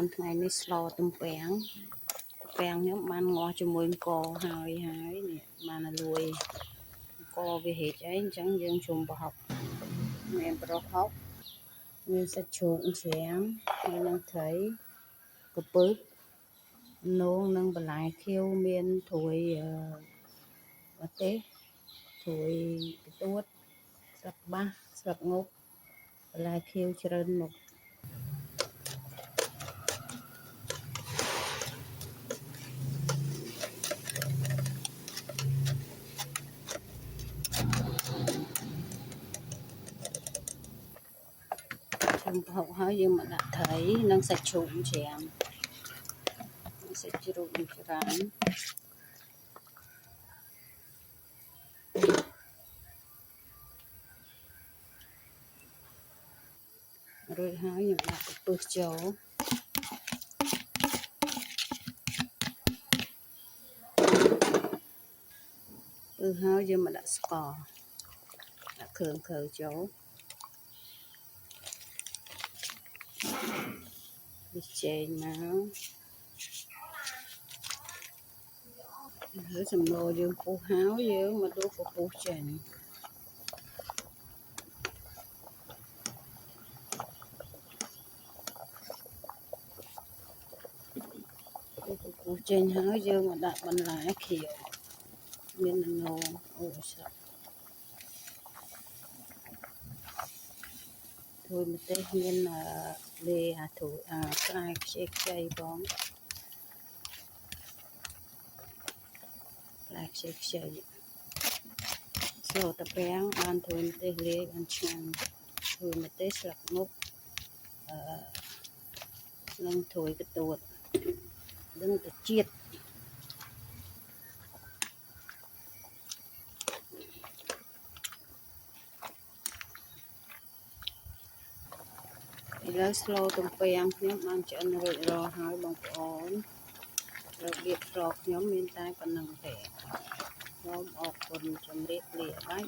Conថ្ងៃនេះស្លទំពាំងខ្ញុំបានងាស់ជាមួយអង្គហើយនេះបានលួយអង្គវាហេតុអីអញ្ចឹងយើងជុំប្រហុកមានប្រហុកមានសាច់ជ្រូកច្រាំហើយនឹងត្រីកពឹសនោងនិងបន្លែខៀវមានត្រួយម្ទេសត្រួយកទួតស្លឹកបាសស្លឹកងប់បន្លែខៀវច្រើនមុខជុំប្រហុកហើយយើងមកដាក់ត្រីនិងសាច់ជ្រូកច្រាំសាច់ជ្រូកច្រាំរួចហើយយើងដាក់កពឹសចូលហើយយើងមកដាក់ស្ករដាក់គ្រឿងចូលនេះចេញមកហើយសម្លយើងពុះហើយយើងមកដួសពពុះចេញពុះចេញហើយយើងមកដាក់បន្លែខៀវមាននោមអូស្រាប់ធ្វើម្ទេសមានលេអាទូផ្លែខ្ចីបងផ្លែខ្ចីស្លតាពាំងបានធ្វើម្ទេសលេបានឆ្ងាញ់ធ្វើម្ទេសស្លឹកងប់និងត្រួយកទួតដឹងទៅជាតិឥឡូវស្លទំពាំងខ្ញុំបានឆ្អិនរួចរាល់ហើយបងប្អូនរបៀបស្លខ្ញុំមានតែប៉ុណ្្នឹងទេខ្ញុំអរគុណជម្រាបលាបាយ